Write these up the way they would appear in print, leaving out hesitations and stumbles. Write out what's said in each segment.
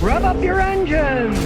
Rev up your engines!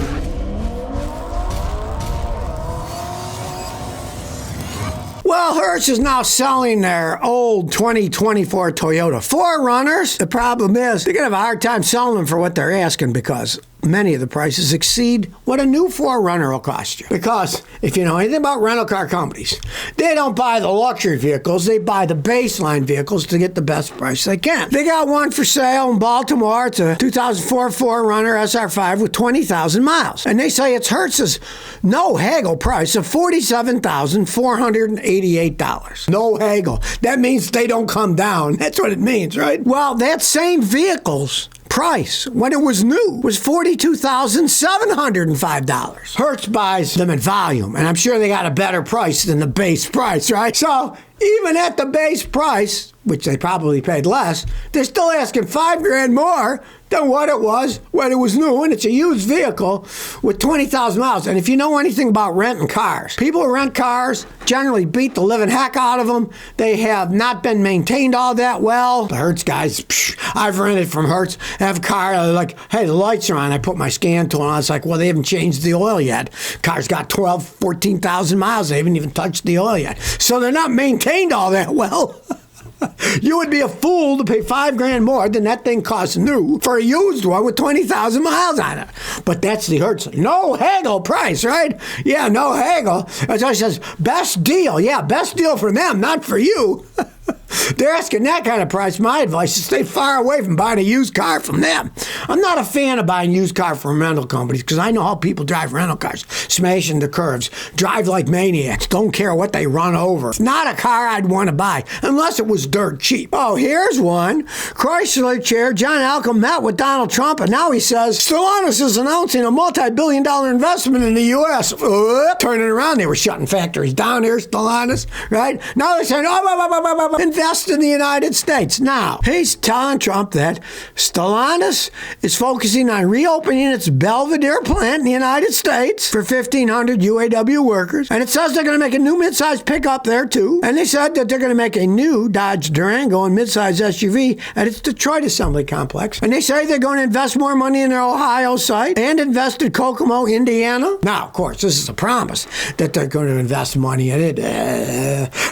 Well, Hertz is now selling their old 2024 Toyota 4Runners. The problem is they're going to have a hard time selling them for what they're asking because many of the prices exceed what a new 4Runner will cost you. Because if you know anything about rental car companies, they don't buy the luxury vehicles, they buy the baseline vehicles to get the best price they can. They got one for sale in Baltimore. It's a 2004 4Runner SR5 with 20,000 miles. And they say it's Hertz's no haggle price of $47,488. No haggle. That means they don't come down. That's what it means, right? Well, that same vehicle's price when it was new was $42,705. Hertz buys them in volume, and I'm sure they got a better price than the base price, right? So even at the base price, which they probably paid less, they're still asking $5,000 more than what it was when it was new, and it's a used vehicle with 20,000 miles. And if you know anything about renting cars, people who rent cars generally beat the living heck out of them. They have not been maintained all that well. The Hertz guys, I've rented from Hertz, have a car, they're like, hey, the lights are on. I put my scan tool on. It's like, well, they haven't changed the oil yet. Car's got 14,000 miles. They haven't even touched the oil yet. So they're not maintained all that well. You would be a fool to pay $5,000 more than that thing costs new for a used one with 20,000 miles on it. But that's the Hertz no haggle price, right? Yeah, no haggle. As I says, best deal. Yeah, best deal for them, not for you. They're asking that kind of price. My advice is stay far away from buying a used car from them. I'm not a fan of buying used car from rental companies because I know how people drive rental cars. Smash into curves, drive like maniacs, don't care what they run over. It's not a car I'd want to buy unless it was dirt cheap. Oh, here's one. Chrysler chair John Alcom met with Donald Trump, and now he says Stellantis is announcing a multi-billion-dollar investment in the U.S. Turning around, they were shutting factories down here, Stellantis, right? Now they're saying, invest in the United States. Now, he's telling Trump that Stellantis is focusing on reopening its Belvedere plant in the United States for 1,500 UAW workers. And it says they're going to make a new midsize pickup there, too. And they said that they're going to make a new Dodge Durango and midsize SUV at its Detroit assembly complex. And they say they're going to invest more money in their Ohio site and invest in Kokomo, Indiana. Now, of course, this is a promise that they're going to invest money in it.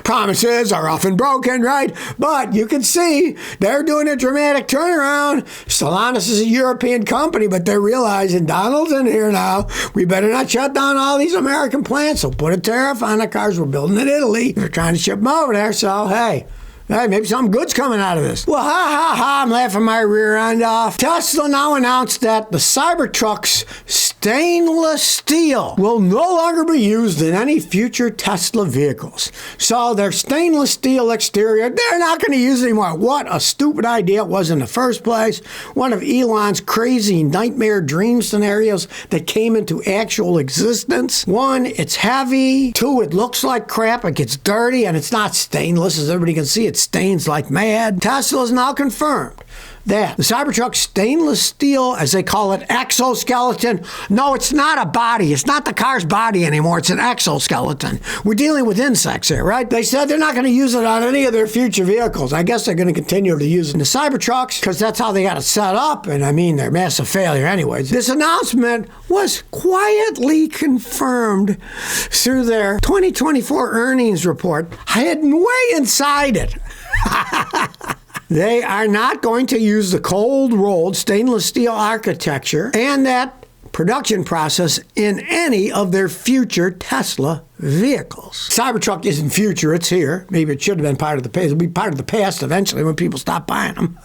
Promises are often broken, right? But you can see they're doing a dramatic turnaround. Stellantis is a European company, but they're realizing Donald's in here now. We better not shut down all these American plants. So put a tariff on the cars we're building in Italy. They're trying to ship them over there. So, hey, maybe something good's coming out of this. Well, I'm laughing my rear end off. Tesla now announced that the Cybertruck's stainless steel will no longer be used in any future Tesla vehicles. So their stainless steel exterior, they're not going to use it anymore. What a stupid idea it was in the first place. One of Elon's crazy nightmare dream scenarios that came into actual existence. One, it's heavy. Two, it looks like crap. It gets dirty, and it's not stainless, as everybody can see. It stains like mad. Tesla's now confirmed that the Cybertruck stainless steel, as they call it, exoskeleton. No, it's not a body. It's not the car's body anymore. It's an exoskeleton. We're dealing with insects here, right? They said they're not going to use it on any of their future vehicles. I guess they're going to continue to use it in the Cybertrucks because that's how they got it set up. And I mean, they're massive failure anyways. This announcement was quietly confirmed through their 2024 earnings report, hidden way inside it. They are not going to use the cold-rolled stainless steel architecture and that production process in any of their future Tesla vehicles. Cybertruck isn't future, it's here. Maybe it should have been part of the past. It'll be part of the past eventually when people stop buying them.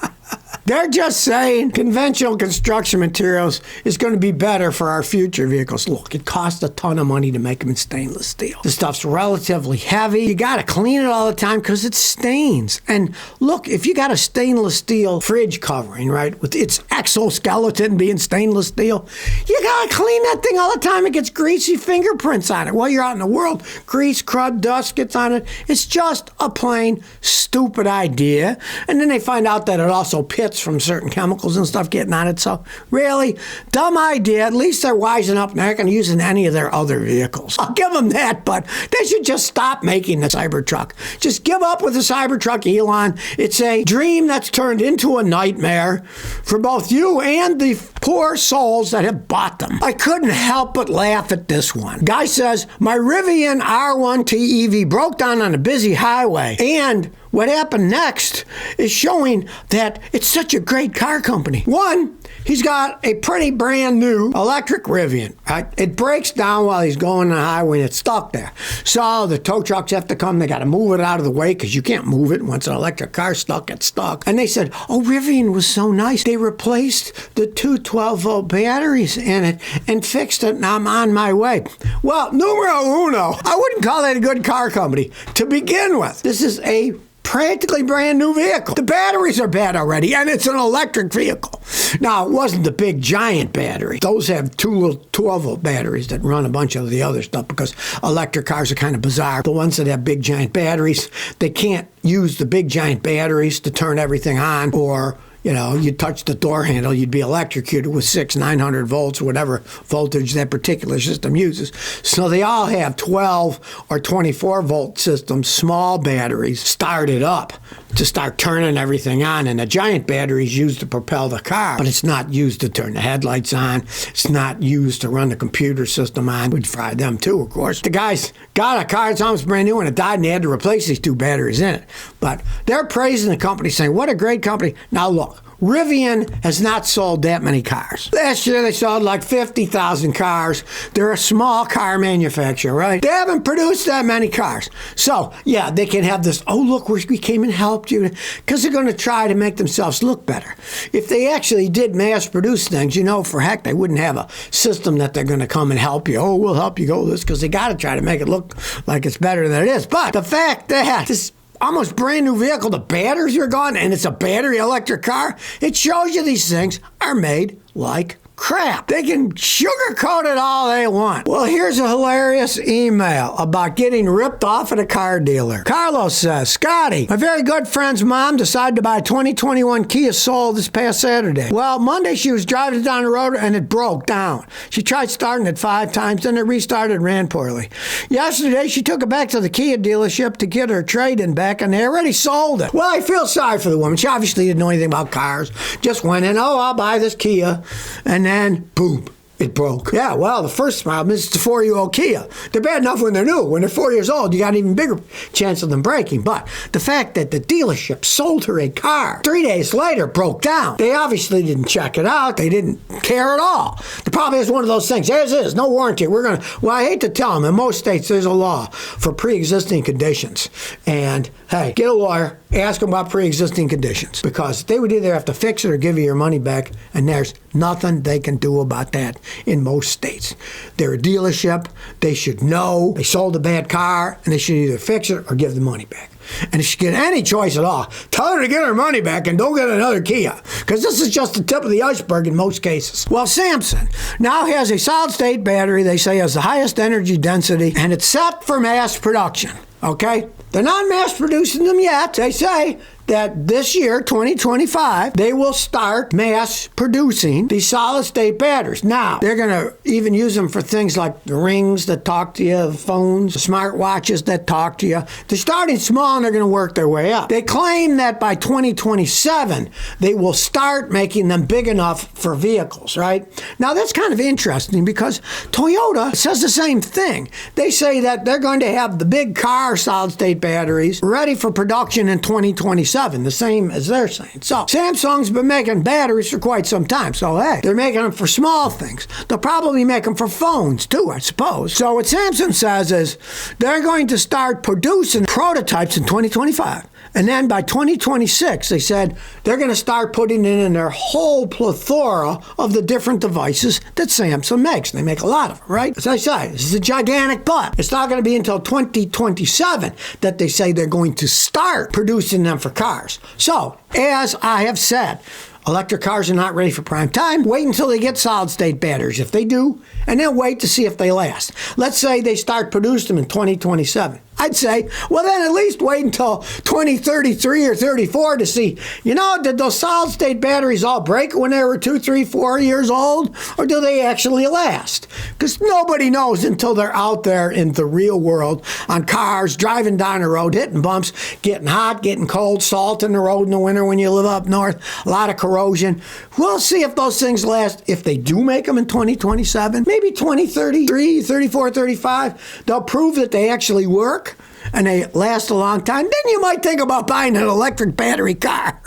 They're just saying conventional construction materials is going to be better for our future vehicles. Look, it costs a ton of money to make them in stainless steel. The stuff's relatively heavy. You got to clean it all the time because it stains. And look, if you got a stainless steel fridge covering, right, with its exoskeleton being stainless steel, you got to clean that thing all the time. It gets greasy fingerprints on it. While you're out in the world, grease, crud, dust gets on it. It's just a plain stupid idea. And then they find out that it also pits from certain chemicals and stuff getting on it. So really, dumb idea. At least they're wising up and they're not going to use it in any of their other vehicles. I'll give them that, but they should just stop making the Cybertruck. Just give up with the Cybertruck, Elon. It's a dream that's turned into a nightmare for both you and the poor souls that have bought them. I couldn't help but laugh at this one. Guy says, my Rivian R1T EV broke down on a busy highway. And what happened next is showing that it's such a great car company. One, he's got a pretty brand new electric Rivian. Right? It breaks down while he's going on the highway and it's stuck there. So the tow trucks have to come. They got to move it out of the way because you can't move it. Once an electric car's stuck, it's stuck. And they said, oh, Rivian was so nice. They replaced the two 12-volt batteries in it and fixed it, and I'm on my way. Well, numero uno, I wouldn't call that a good car company to begin with. This is a practically brand new vehicle. The batteries are bad already, and it's an electric vehicle. Now, it wasn't the big giant battery. Those have two little 12-volt batteries that run a bunch of the other stuff because electric cars are kind of bizarre. The ones that have big giant batteries, they can't use the big giant batteries to turn everything on, or you touch the door handle, you'd be electrocuted with 900 volts, whatever voltage that particular system uses. So they all have 12 or 24 volt systems, small batteries, started up to start turning everything on. And the giant battery is used to propel the car, but it's not used to turn the headlights on. It's not used to run the computer system on. We'd fry them too, of course. The guy's got a car, it's almost brand new, and it died, and they had to replace these two batteries in it. But they're praising the company, saying, what a great company. Now look, Rivian has not sold that many cars. Last year they sold like 50,000 cars. They're a small car manufacturer, right? They haven't produced that many cars. So, yeah, they can have this, oh, look, we came and helped you, because they're going to try to make themselves look better. If they actually did mass produce things, for heck, they wouldn't have a system that they're going to come and help you. Oh, we'll help you go with this, because they got to try to make it look like it's better than it is. But the fact that this almost brand new vehicle, the batteries are gone, and it's a battery electric car, it shows you these things are made like crap. They can sugarcoat it all they want. Well, here's a hilarious email about getting ripped off at a car dealer. Carlos says, Scotty, my very good friend's mom decided to buy a 2021 Kia Soul this past Saturday. Well, Monday she was driving down the road and it broke down. She tried starting it 5 times, then it restarted and ran poorly. Yesterday she took it back to the Kia dealership to get her trade-in back, and they already sold it. Well, I feel sorry for the woman. She obviously didn't know anything about cars. Just went in, I'll buy this Kia, and then boom, it broke. Yeah, well, the first problem is it's a 4-year-old Kia. They're bad enough when they're new. When they're 4 years old, you got an even bigger chance of them breaking. But the fact that the dealership sold her a car 3 days later broke down, they obviously didn't check it out. They didn't care at all. The problem is one of those things, as is, no warranty. Well, I hate to tell them, in most states there's a law for pre-existing conditions. And hey, get a lawyer, ask them about pre-existing conditions, because they would either have to fix it or give you your money back, and there's nothing they can do about that in most states. They're a dealership. They should know they sold a bad car, and they should either fix it or give the money back. And if she get any choice at all, tell her to get her money back and don't get another Kia, because this is just the tip of the iceberg in most cases. Well, Samsung now has a solid-state battery they say has the highest energy density, and it's set for mass production. Okay? They're not mass producing them yet. They say that this year, 2025, they will start mass producing these solid-state batteries. Now, they're going to even use them for things like the rings that talk to you, the phones, the smartwatches that talk to you. They're starting small, and they're going to work their way up. They claim that by 2027, they will start making them big enough for vehicles, right? Now, that's kind of interesting, because Toyota says the same thing. They say that they're going to have the big car solid-state batteries ready for production in 2027. The same as they're saying. So Samsung's been making batteries for quite some time. So hey, they're making them for small things. They'll probably make them for phones too, I suppose. So what Samsung says is they're going to start producing prototypes in 2025. And then by 2026, they said they're going to start putting it in their whole plethora of the different devices that Samsung makes. They make a lot of them, right? As I say, this is a gigantic but. It's not going to be until 2027 that they say they're going to start producing them for cars. So, as I have said, electric cars are not ready for prime time. Wait until they get solid-state batteries, if they do, and then wait to see if they last. Let's say they start producing them in 2027. I'd say, well, then at least wait until 2033 or 34 to see, did those solid-state batteries all break when they were 2, 3, 4 years old? Or do they actually last? Because nobody knows until they're out there in the real world on cars, driving down the road, hitting bumps, getting hot, getting cold, salt in the road in the winter when you live up north, a lot of corrosion. We'll see if those things last. If they do make them in 2027, maybe 2033, 34, 35, they'll prove that they actually work and they last a long time. Then you might think about buying an electric battery car.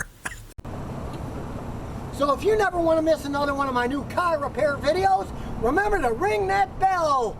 So if you never want to miss another one of my new car repair videos, remember to ring that bell.